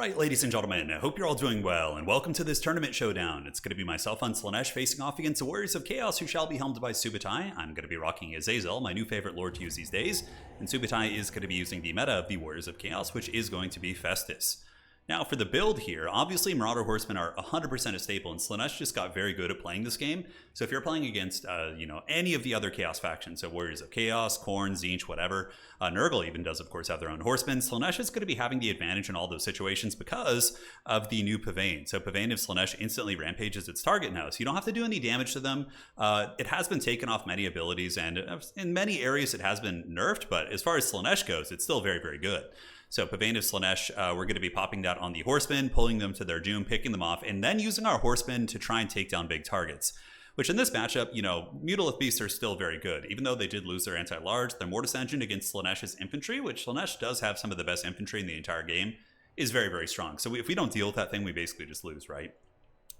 Right, ladies and gentlemen, I hope you're all doing well, and welcome to this tournament showdown. It's going to be myself on Slaanesh facing off against the Warriors of Chaos, who shall be helmed by Subutai. I'm going to be rocking Azazel, my new favorite lord to use these days, and Subutai is going to be using the meta of the Warriors of Chaos, which is going to be Festus. Now, for the build here, obviously Marauder Horsemen are 100% a staple, and Slaanesh just got very good at playing this game. So if you're playing against, any of the other Chaos factions, so Warriors of Chaos, Khorne, Tzeentch, whatever, Nurgle even does, of course, have their own horsemen, Slaanesh is going to be having the advantage in all those situations because of the new Pavane. So Pavane of Slaanesh instantly rampages its target now, so you don't have to do any damage to them. It has been taken off many abilities, and in many areas it has been nerfed, but as far as Slaanesh goes, it's still very, very good. So Pavane of Slaanesh, we're going to be popping that on the horsemen, pulling them to their doom, picking them off, and then using our horsemen to try and take down big targets. Which in this matchup, Mutalith Beasts are still very good. Even though they did lose their anti-large, their Mortis Engine against Slaanesh's infantry, which Slaanesh does have some of the best infantry in the entire game, is very, very strong. So if we don't deal with that thing, we basically just lose, right?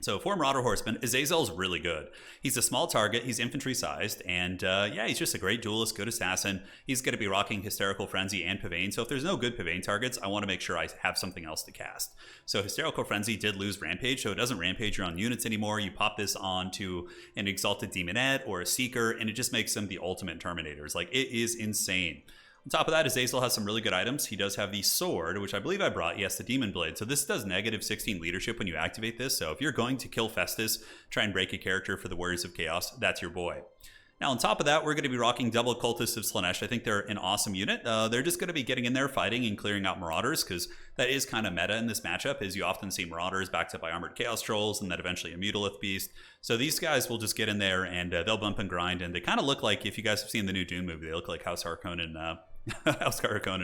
So for Marauder Horseman, Azazel's really good. He's a small target, he's infantry sized, and he's just a great duelist, good assassin. He's going to be rocking Hysterical Frenzy and Pavane, so if there's no good Pavane targets, I want to make sure I have something else to cast. So Hysterical Frenzy did lose Rampage, so it doesn't rampage your own units anymore. You pop this onto an Exalted Demonette or a Seeker, and it just makes them the ultimate Terminators. Like, it is insane. On top of that, Azazel has some really good items. He does have the sword, which I believe I brought. Yes, the Demon Blade. So this does negative 16 leadership when you activate this. So if you're going to kill Festus, try and break a character for the Warriors of Chaos, that's your boy. Now, on top of that, we're going to be rocking double Cultists of Slaanesh. I think they're an awesome unit. They're just going to be getting in there, fighting and clearing out Marauders, because that is kind of meta in this matchup, is you often see Marauders backed up by Armored Chaos Trolls, and then eventually a Mutalith Beast. So these guys will just get in there, and they'll bump and grind, and they kind of look like, if you guys have seen the new Dune movie, they look like House Harkonnen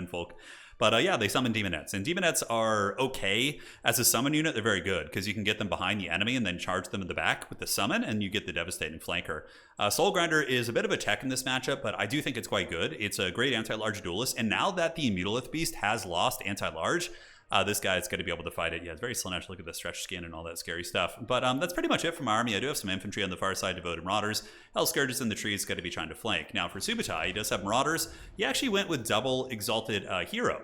folk. But they summon Demonettes, and Demonettes are okay as a summon unit. They're very good because you can get them behind the enemy and then charge them in the back with the summon, and you get the devastating flanker. Soul Grinder is a bit of a tech in this matchup, but I do think it's quite good. It's a great anti-large duelist, and now that the Mutalith Beast has lost anti-large, this guy is going to be able to fight it. Yeah, it's very Slaanesh. Look at the stretch skin and all that scary stuff. But that's pretty much it from my army. I do have some infantry on the far side, devoted Marauders. Hell Scourges in the trees, going to be trying to flank. Now for Subutai, he does have Marauders. He actually went with double Exalted Hero.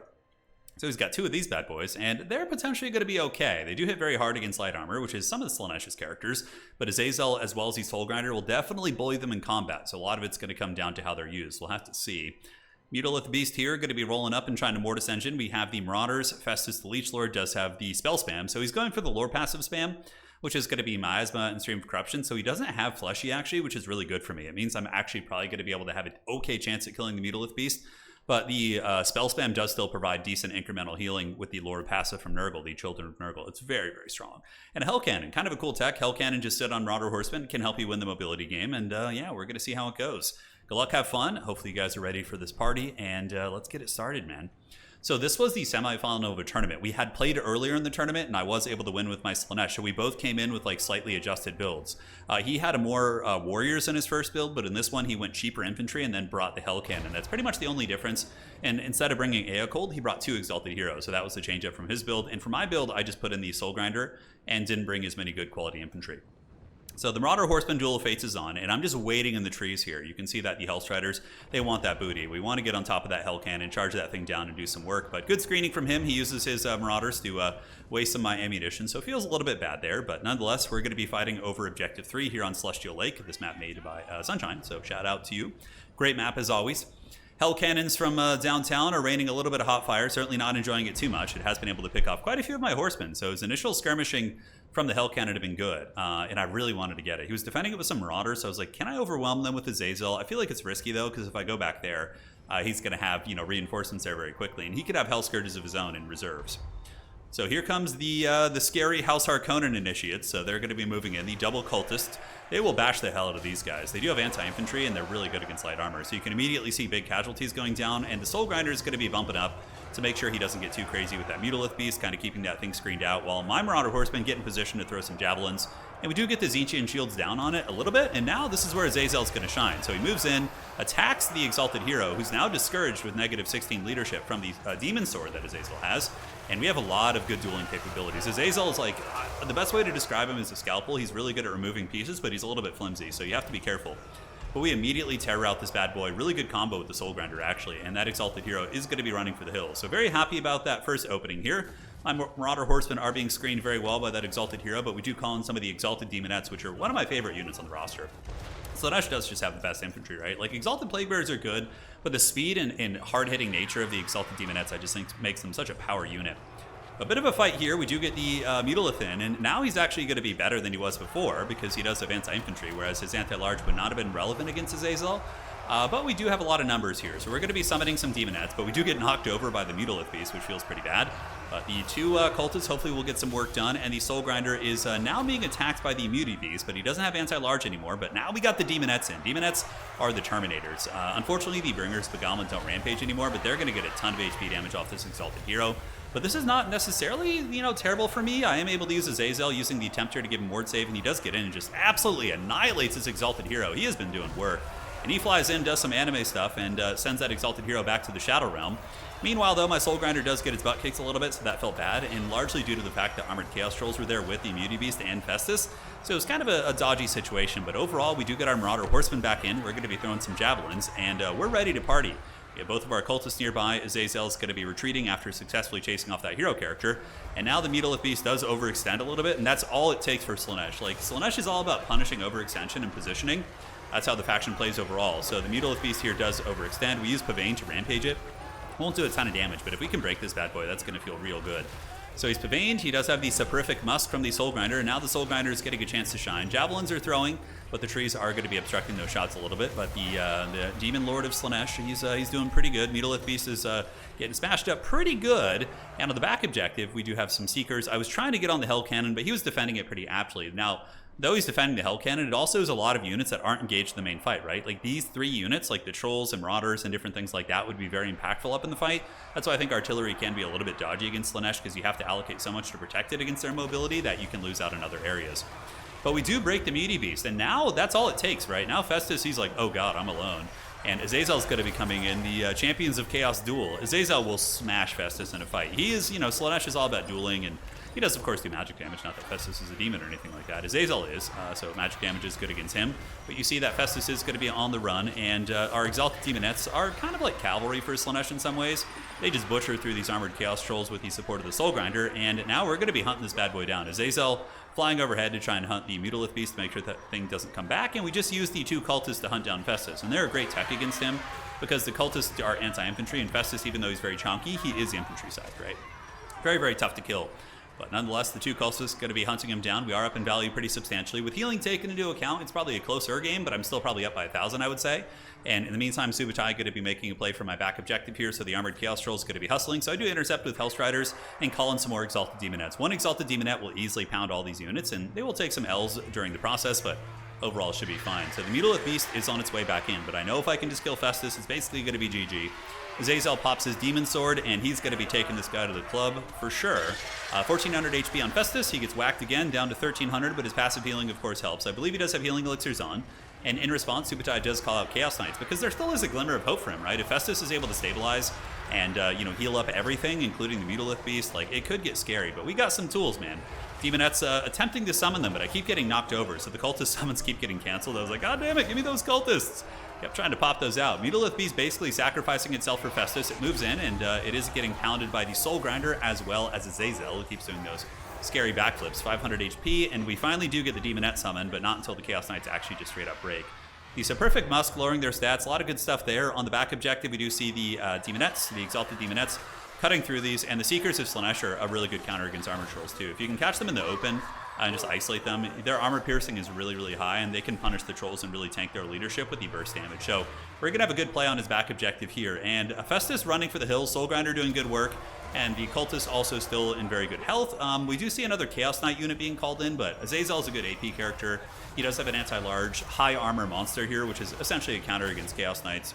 So he's got two of these bad boys, and they're potentially going to be okay. They do hit very hard against light armor, which is some of the Slaanesh's characters, but Azazel, as well as the Soul Grinder, will definitely bully them in combat. So a lot of it's going to come down to how they're used. We'll have to see. Mutalith Beast here, going to be rolling up and trying to Mortis Engine. We have the Marauders. Festus the Leech Lord does have the spell spam, so he's going for the lore passive spam, which is going to be Miasma and Stream of Corruption. So he doesn't have Fleshy, actually, which is really good for me. It means I'm actually probably going to be able to have an okay chance at killing the Mutalith Beast. But the spell spam does still provide decent incremental healing with the lore passive from Nurgle, the Children of Nurgle. It's very, very strong. And a Hell Cannon, kind of a cool tech. Hell Cannon just sit on Marauder Horseman, can help you win the mobility game. And we're going to see how it goes. Good luck, have fun. Hopefully you guys are ready for this party, and let's get it started, man. So this was the semifinal of a tournament. We had played earlier in the tournament, and I was able to win with my Slaanesh. So we both came in with like slightly adjusted builds. He had a more warriors in his first build, but in this one he went cheaper infantry and then brought the Hell Cannon. That's pretty much the only difference. And instead of bringing Aeocold, he brought two Exalted Heroes. So that was the change up from his build. And for my build, I just put in the Soul Grinder and didn't bring as many good quality infantry. So the Marauder Horseman Duel of Fates is on, and I'm just waiting in the trees here. You can see that the Hellstriders, they want that booty. We want to get on top of that Hell Cannon, charge that thing down and do some work. But good screening from him. He uses his Marauders to waste some of my ammunition, so it feels a little bit bad there. But nonetheless, we're going to be fighting over Objective 3 here on Celestial Lake, this map made by Sunshine, so shout out to you. Great map as always. Hell Cannons from downtown are raining a little bit of hot fire, certainly not enjoying it too much. It has been able to pick off quite a few of my horsemen, so his initial skirmishing from the Hell Cannon had been good, and I really wanted to get it. He was defending it with some Marauders, so I was like, can I overwhelm them with Azazel? I feel like it's risky, though, because if I go back there, he's going to have reinforcements there very quickly, and he could have Hell Scourges of his own in reserves. So here comes the scary House Harkonnen initiates, so they're going to be moving in. The double cultists, they will bash the hell out of these guys. They do have anti-infantry, and they're really good against light armor, so you can immediately see big casualties going down, and the Soul Grinder is going to be bumping up to make sure he doesn't get too crazy with that Mutalith Beast, kind of keeping that thing screened out, while my Marauder Horsemen get in position to throw some javelins. And we do get the Tzeentchian shields down on it a little bit, and now this is where Azazel's going to shine. So he moves in, attacks the Exalted Hero, who's now discouraged with negative 16 leadership from the Demon Sword that Azazel has, and we have a lot of good dueling capabilities. Azazel is like, the best way to describe him is a scalpel. He's really good at removing pieces, but he's a little bit flimsy, so you have to be careful. But we immediately terror out this bad boy. Really good combo with the Soul Grinder, actually, and that Exalted Hero is going to be running for the hills. So very happy about that first opening here. My Marauder Horsemen are being screened very well by that Exalted Hero, but we do call in some of the Exalted Demonettes, which are one of my favorite units on the roster. Slaanesh does just have the best infantry, right? Like, Exalted Plaguebearers are good, but the speed and hard-hitting nature of the Exalted Demonettes, I just think makes them such a power unit. A bit of a fight here. We do get the Mutilith in, and now he's actually going to be better than he was before because he does have anti-infantry, whereas his anti-large would not have been relevant against Azazel. But we do have a lot of numbers here, so we're going to be summoning some Demonettes, but we do get knocked over by the Mutilith Beast, which feels pretty bad. But the two Cultists hopefully will get some work done, and the Soul Grinder is now being attacked by the Immunity Beast, but he doesn't have anti-large anymore, but now we got the Demonettes in. Demonettes are the Terminators. Unfortunately, the Bringers Beguilement don't rampage anymore, but they're going to get a ton of HP damage off this Exalted Hero. But this is not necessarily, terrible for me. I am able to use Azazel using the Tempter to give him ward save, and he does get in and just absolutely annihilates this Exalted Hero. He has been doing work. And he flies in, does some anime stuff, and sends that Exalted Hero back to the Shadow Realm. Meanwhile, though, my Soul Grinder does get his butt kicked a little bit, so that felt bad, and largely due to the fact that Armored Chaos Trolls were there with the Immunity Beast and Festus. So it was kind of a dodgy situation, but overall, we do get our Marauder Horsemen back in. We're going to be throwing some Javelins, and we're ready to party. We have both of our Cultists nearby. Azazel's going to be retreating after successfully chasing off that hero character. And now the Mutilith Beast does overextend a little bit, and that's all it takes for Slaanesh. Like, Slaanesh is all about punishing overextension and positioning. That's how the faction plays overall. So the Mutilith Beast here does overextend. We use Pavane to rampage it. Won't do a ton of damage, but if we can break this bad boy, that's going to feel real good. So he's Pavaned. He does have the Soporific Musk from the Soul Grinder, and now the Soul Grinder is getting a chance to shine. Javelins are throwing, but the trees are going to be obstructing those shots a little bit. But the Demon Lord of Slaanesh, he's doing pretty good. Mutilith Beast is getting smashed up pretty good. And on the back objective, we do have some Seekers. I was trying to get on the Hell Cannon, but he was defending it pretty aptly. Now, though he's defending the Hell Cannon, it also is a lot of units that aren't engaged in the main fight, right? Like, these three units, like the Trolls and Marauders and different things like that, would be very impactful up in the fight. That's why I think Artillery can be a little bit dodgy against Slaanesh, because you have to allocate so much to protect it against their mobility that you can lose out in other areas. But we do break the Immunity Beast, and now that's all it takes, right? Now Festus, he's like, oh god, I'm alone. And Azazel's going to be coming in, the Champions of Chaos duel. Azazel will smash Festus in a fight. He is, Slaanesh is all about dueling, and he does, of course, do magic damage. Not that Festus is a demon or anything like that. Azazel is, so magic damage is good against him. But you see that Festus is going to be on the run, and our Exalted Demonettes are kind of like cavalry for Slaanesh in some ways. They just butcher through these Armored Chaos Trolls with the support of the Soul Grinder, and now we're going to be hunting this bad boy down. Azazel flying overhead to try and hunt the Mutilith Beast to make sure that thing doesn't come back, and we just use the two Cultists to hunt down Festus. And they're a great tech against him, because the Cultists are anti-infantry, and Festus, even though he's very chunky, he is infantry side, right? Very, very tough to kill. But nonetheless, the two Cultists going to be hunting him down. We are up in value pretty substantially. With healing taken into account, it's probably a closer game, but I'm still probably up by 1,000, I would say. And in the meantime, Subutai going to be making a play for my back objective here, so the Armored Chaos Troll is going to be hustling. So I do intercept with Hellstriders and call in some more Exalted Demonettes. One Exalted Demonette will easily pound all these units, and they will take some L's during the process, but overall it should be fine. So the Mutilith Beast is on its way back in, but I know if I can just kill Festus, it's basically going to be GG. Azazel pops his Demon Sword, and he's going to be taking this guy to the club for sure. 1,400 HP on Festus. He gets whacked again, down to 1,300, but his passive healing, of course, helps. I believe he does have healing elixirs on. And in response, Subutai does call out Chaos Knights, because there still is a glimmer of hope for him, right? If Festus is able to stabilize and, heal up everything, including the Mutilith Beast, like, it could get scary. But we got some tools, man. Demonette's attempting to summon them, but I keep getting knocked over, so the Cultist summons keep getting canceled. I was like, god damn it, give me those Cultists! Kept trying to pop those out. Mutilith Beast basically sacrificing itself for Festus. It moves in, and it is getting pounded by the Soul Grinder as well as Azazel, who keeps doing those scary backflips. 500 HP, and we finally do get the Demonette summoned, but not until the Chaos Knights actually just straight up break. The Soporific Musk lowering their stats. A lot of good stuff there. On the back objective, we do see the Demonettes, the Exalted Demonettes, cutting through these, and the Seekers of Slaanesh are a really good counter against Armored Trolls, too. If you can catch them in the open and just isolate them, their armor piercing is really, really high, and they can punish the Trolls and really tank their leadership with the burst damage. So we're going to have a good play on his back objective here. And Festus running for the hills, Soul Grinder doing good work, and the Cultist also still in very good health. We do see another Chaos Knight unit being called in, but Azazel is a good AP character. He does have an anti-large, high armor monster here, which is essentially a counter against Chaos Knights.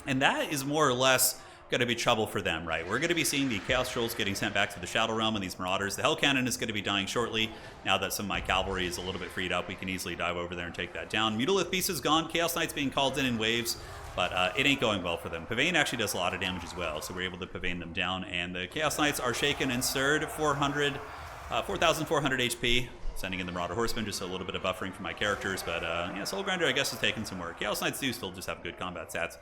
And that is more or less going to be trouble for them, right? We're going to be seeing the Chaos Trolls getting sent back to the Shadow Realm and these Marauders. The Hell Cannon is going to be dying shortly. Now that some of my cavalry is a little bit freed up, we can easily dive over there and take that down. Mutilith Beast is gone. Chaos Knight's being called in waves, but it ain't going well for them. Pavane actually does a lot of damage as well, so we're able to Pavane them down, and the Chaos Knights are shaken and stirred. 4,400 HP. Sending in the Marauder Horsemen, just a little bit of buffering for my characters, but yeah, Soul Grinder, I guess, is taking some work. Chaos Knights do still just have good combat stats.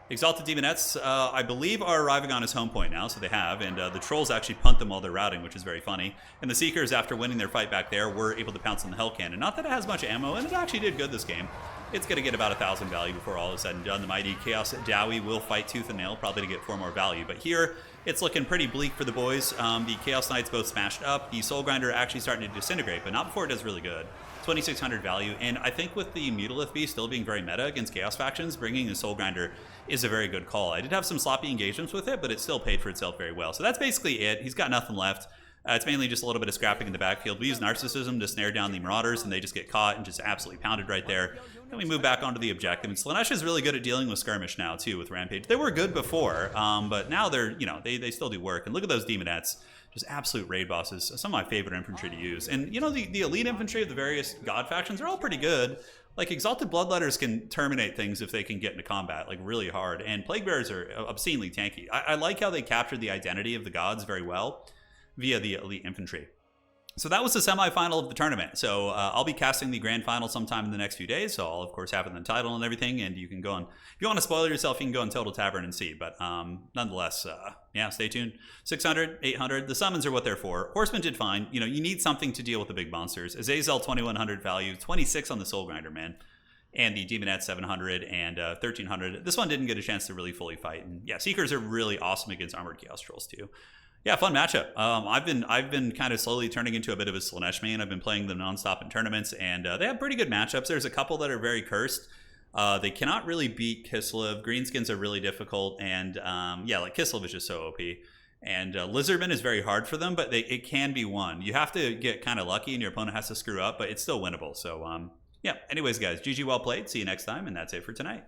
Exalted Demonettes, I believe, are arriving on his home point now, so they have, and the Trolls actually punt them while they're routing, which is very funny. And the Seekers, after winning their fight back there, were able to pounce on the Hell Cannon. Not that it has much ammo, and it actually did good this game. It's going to get about 1,000 value before all is said and done. The mighty Chaos Dowie will fight tooth and nail, probably to get 4 more value. But here, it's looking pretty bleak for the boys. The Chaos Knights both smashed up. The Soul Grinder actually starting to disintegrate, but not before it does really good. 2,600 value, and I think with the Mutalith Beast still being very meta against Chaos factions, bringing the Soul Grinder is a very good call. I did have some sloppy engagements with it, but it still paid for itself very well. So that's basically it. He's got nothing left. It's mainly just a little bit of scrapping in the backfield. We use Narcissism to snare down the Marauders, and they just get caught and just absolutely pounded right there. Then we move back onto the objective. And Slaanesh is really good at dealing with skirmish now, too, with Rampage. They were good before, but now they're, they still do work. And look at those Demonettes. Just absolute raid bosses. Some of my favorite infantry to use. And, the elite infantry of the various god factions are all pretty good. Like, Exalted Bloodletters can terminate things if they can get into combat, like, really hard. And Plague Bearers are obscenely tanky. I like how they captured the identity of the gods very well via the elite infantry. So that was the semifinal of the tournament. So I'll be casting the grand final sometime in the next few days. So I'll, of course, have it in the title and everything. And you can go on, if you want to spoil yourself, you can go on Total Tavern and see. But nonetheless, stay tuned. 600, 800, the summons are what they're for. Horsemen did fine. You need something to deal with the big monsters. Azazel, 2,100 value, 26 on the Soul Grinder, man. And the Demonette 700 and 1,300. This one didn't get a chance to really fully fight. And yeah, Seekers are really awesome against Armored Chaos Trolls too. Yeah, fun matchup. I've been kind of slowly turning into a bit of a Slaanesh main. I've been playing them nonstop in tournaments, and they have pretty good matchups. There's a couple that are very cursed. They cannot really beat Kislev. Greenskins are really difficult, and like Kislev is just so OP. And Lizardman is very hard for them, but it can be won. You have to get kind of lucky, and your opponent has to screw up, but it's still winnable. So anyways, guys, GG, well played. See you next time, and that's it for tonight.